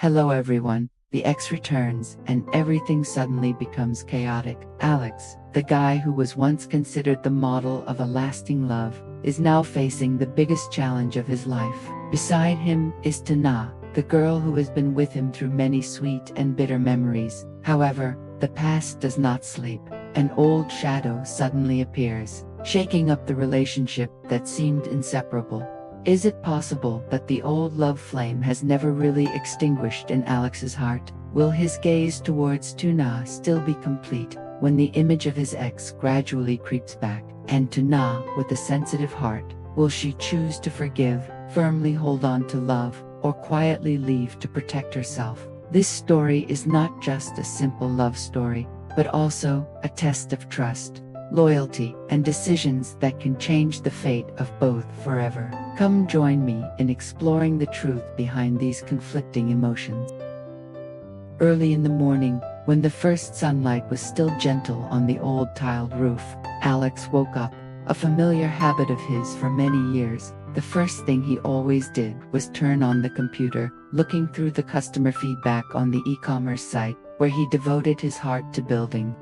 Hello everyone, the ex returns, and everything suddenly becomes chaotic. Alex, the guy who was once considered the model of a lasting love, is now facing the biggest challenge of his life. Beside him is nhat, the girl who has been with him through many sweet and bitter memories. However, the past does not sleep. An old shadow suddenly appears, shaking up the relationship that seemed inseparable. Is it possible that the old love flame has never really extinguished in Alex's heart? Will his gaze towards nhat still be complete when the image of his ex gradually creeps back? And nhat, with a sensitive heart, will she choose to forgive, firmly hold on to love, or quietly leave to protect herself? This story is not just a simple love story, but also a test of trust, loyalty, and decisions that can change the fate of both forever. Come join me in exploring the truth behind these conflicting emotions. Early in the morning, when the first sunlight was still gentle on the old tiled roof, Alex woke up, a familiar habit of his for many years. The first thing he always did was turn on the computer, looking through the customer feedback on the e-commerce site, where he devoted his heart to building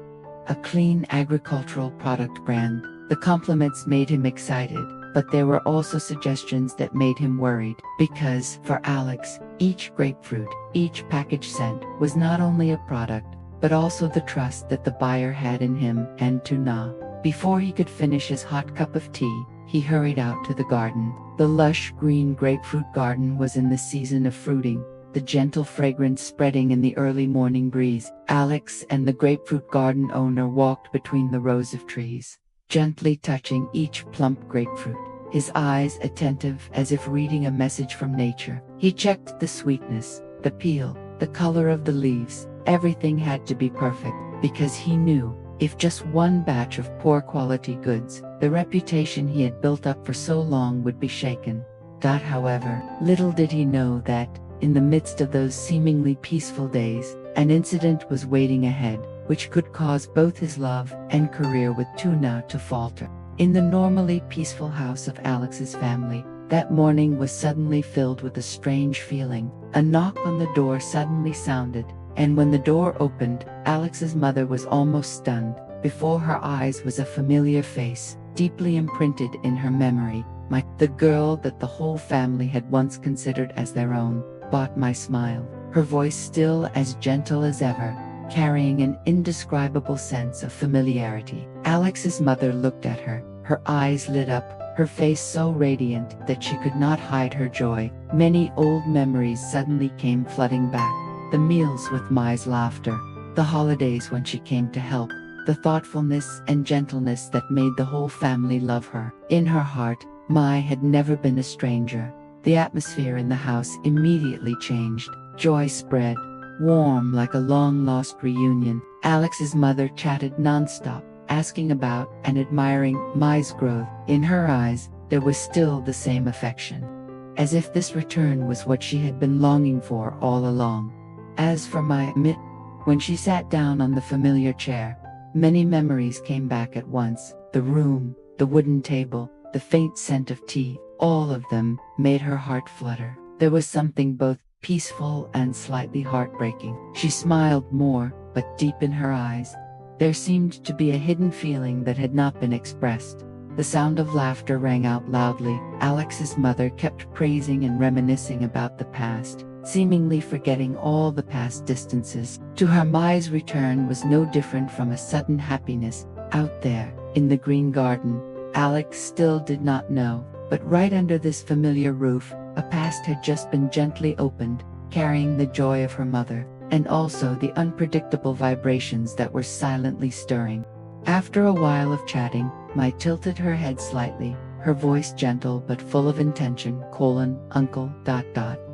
a clean agricultural product brand. The compliments made him excited, but there were also suggestions that made him worried, because, for Alex, each grapefruit, each package sent, was not only a product, but also the trust that the buyer had in him and nhat. Before he could finish his hot cup of tea, he hurried out to the garden. The lush green grapefruit garden was in the season of fruiting, the gentle fragrance spreading in the early morning breeze. Alex and the grapefruit garden owner walked between the rows of trees, gently touching each plump grapefruit, his eyes attentive as if reading a message from nature. He checked the sweetness, the peel, the color of the leaves. Everything had to be perfect, because he knew, if just one batch of poor quality goods, the reputation he had built up for so long would be shaken. However, little did he know that, in the midst of those seemingly peaceful days, an incident was waiting ahead, which could cause both his love and career with nhat to falter. In the normally peaceful house of Alex's family, that morning was suddenly filled with a strange feeling. A knock on the door suddenly sounded, and when the door opened, Alex's mother was almost stunned. Before her eyes was a familiar face, deeply imprinted in her memory. The girl that the whole family had once considered as their own, bought my smile. Her voice still as gentle as ever, carrying an indescribable sense of familiarity. Alex's mother looked at her, her eyes lit up, her face so radiant that she could not hide her joy. Many old memories suddenly came flooding back. The meals with Mai's laughter, the holidays when she came to help, the thoughtfulness and gentleness that made the whole family love her. In her heart, Mai had never been a stranger. The atmosphere in the house immediately changed. Joy spread, warm like a long-lost reunion. Alex's mother chatted nonstop, asking about and admiring Mai's growth. In her eyes, there was still the same affection, as if this return was what she had been longing for all along. As for Mai, when she sat down on the familiar chair, many memories came back at once. The room, the wooden table, the faint scent of tea, all of them made her heart flutter. There was something both peaceful and slightly heartbreaking. She smiled more, but deep in her eyes, there seemed to be a hidden feeling that had not been expressed. The sound of laughter rang out loudly. Alex's mother kept praising and reminiscing about the past, seemingly forgetting all the past distances. To her, Mai's return was no different from a sudden happiness. Out there, in the green garden, Alex still did not know, but right under this familiar roof, a past had just been gently opened, carrying the joy of her mother, and also the unpredictable vibrations that were silently stirring. After a while of chatting, Mai tilted her head slightly, her voice gentle but full of intention. Uncle,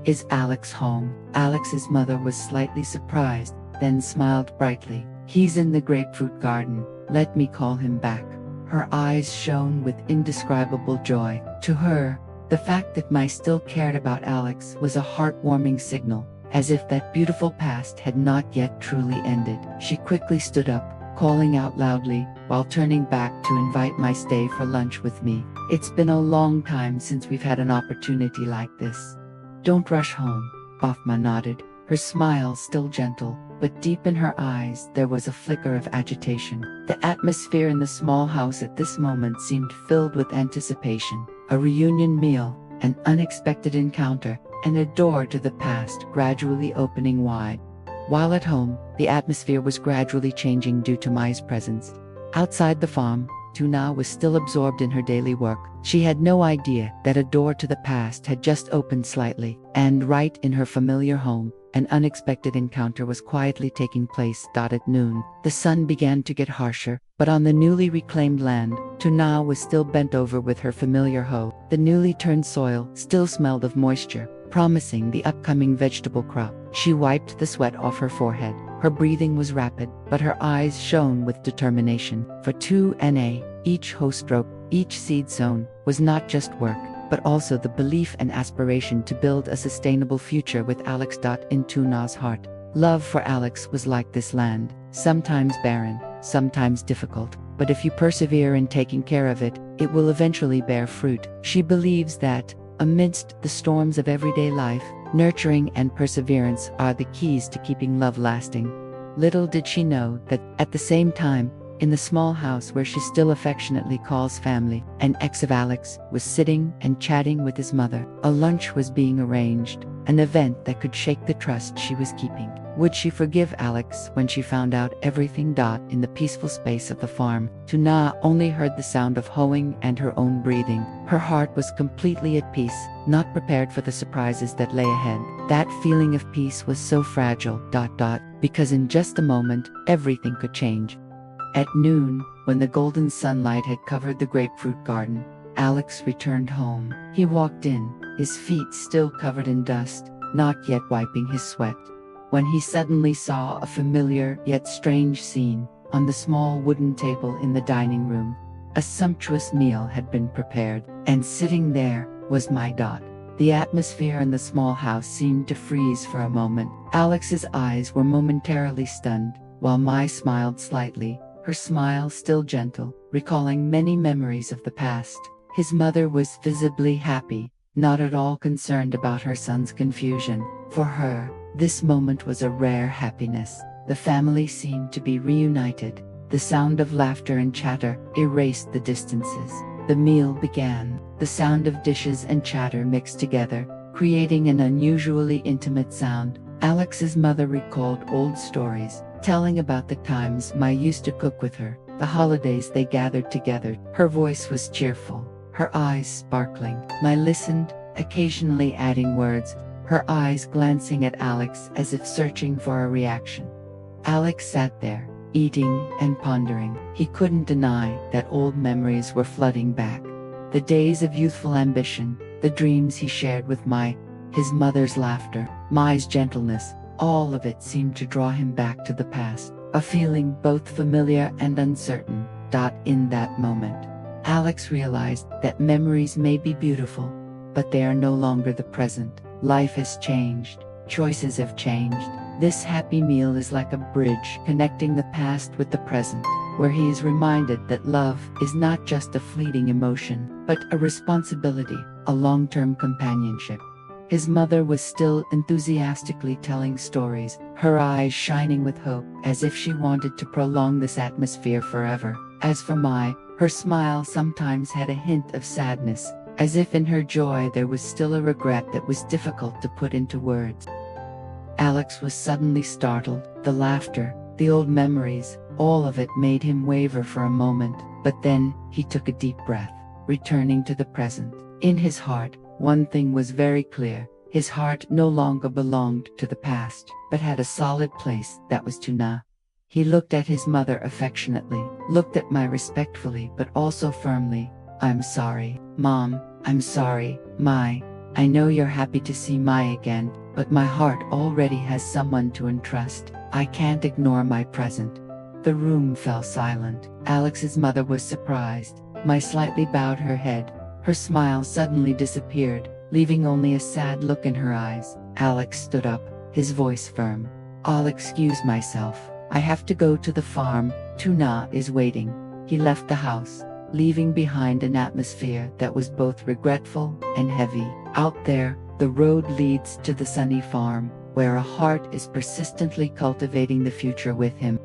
is Alex home? Alex's mother was slightly surprised, then smiled brightly. He's in the grapefruit garden, let me call him back. Her eyes shone with indescribable joy. To her, the fact that Mai still cared about Alex was a heartwarming signal, as if that beautiful past had not yet truly ended. She quickly stood up, calling out loudly, while turning back to invite Mai stay for lunch with me. It's been a long time since we've had an opportunity like this. Don't rush home, Bafma nodded. her smile still gentle, but deep in her eyes there was a flicker of agitation. The atmosphere in the small house at this moment seemed filled with anticipation. A reunion meal, an unexpected encounter, and a door to the past gradually opening wide. While at home, the atmosphere was gradually changing due to Mai's presence. Outside the farm, Tuna was still absorbed in her daily work. She had no idea that a door to the past had just opened slightly, and right in her familiar home, an unexpected encounter was quietly taking place. At noon, the sun began to get harsher, but on the newly reclaimed land, Tuna was still bent over with her familiar hoe. The newly turned soil still smelled of moisture, promising the upcoming vegetable crop. She wiped the sweat off her forehead. Her breathing was rapid, but her eyes shone with determination. For Tuna, each hoe stroke, each seed sown, was not just work, but also the belief and aspiration to build a sustainable future with Alex. In Tuna's heart, love for Alex was like this land, sometimes barren, sometimes difficult, but if you persevere in taking care of it, it will eventually bear fruit. She believes that, amidst the storms of everyday life, nurturing and perseverance are the keys to keeping love lasting. Little did she know that, at the same time, in the small house where she still affectionately calls family, an ex of Alex was sitting and chatting with his mother. A lunch was being arranged, an event that could shake the trust she was keeping. Would she forgive Alex when she found out everything? In the peaceful space of the farm, Tuna only heard the sound of hoeing and her own breathing. Her heart was completely at peace, not prepared for the surprises that lay ahead. That feeling of peace was so fragile. Because in just a moment, everything could change. At noon, when the golden sunlight had covered the grapefruit garden, Alex returned home. He walked in, his feet still covered in dust, not yet wiping his sweat, when he suddenly saw a familiar yet strange scene. On the small wooden table in the dining room, a sumptuous meal had been prepared, and sitting there was Mai. The atmosphere in the small house seemed to freeze for a moment. Alex's eyes were momentarily stunned, while Mai smiled slightly, her smile still gentle, recalling many memories of the past. His mother was visibly happy, not at all concerned about her son's confusion. For her, this moment was a rare happiness. The family seemed to be reunited. The sound of laughter and chatter erased the distances. The meal began. The sound of dishes and chatter mixed together, creating an unusually intimate sound. Alex's mother recalled old stories, telling about the times Mai used to cook with her, the holidays they gathered together. Her voice was cheerful, her eyes sparkling. Mai listened, occasionally adding words, her eyes glancing at Alex as if searching for a reaction. Alex sat there, eating and pondering. He couldn't deny that old memories were flooding back. The days of youthful ambition, the dreams he shared with Mai, his mother's laughter, Mai's gentleness, all of it seemed to draw him back to the past, a feeling both familiar and uncertain. In that moment, Alex realized that memories may be beautiful, but they are no longer the present. Life has changed, choices have changed. This happy meal is like a bridge connecting the past with the present, where he is reminded that love is not just a fleeting emotion, but a responsibility, a long-term companionship. His mother was still enthusiastically telling stories, her eyes shining with hope, as if she wanted to prolong this atmosphere forever. As for Mai, her smile sometimes had a hint of sadness, as if in her joy there was still a regret that was difficult to put into words. Alex was suddenly startled. The laughter, the old memories, all of it made him waver for a moment, but then he took a deep breath, returning to the present. In his heart, one thing was very clear. His heart no longer belonged to the past, but had a solid place. That was Tuna. He looked at his mother affectionately, looked at Mai respectfully but also firmly. "I'm sorry, Mom. I'm sorry, Mai. I know you're happy to see Mai again, but my heart already has someone to entrust. I can't ignore my present." The room fell silent. Alex's mother was surprised. Mai slightly bowed her head. Her smile suddenly disappeared, leaving only a sad look in her eyes. Alex stood up, his voice firm. "I'll excuse myself. I have to go to the farm. Tuna is waiting." He left the house, leaving behind an atmosphere that was both regretful and heavy. Out there, the road leads to the sunny farm, where a heart is persistently cultivating the future with him.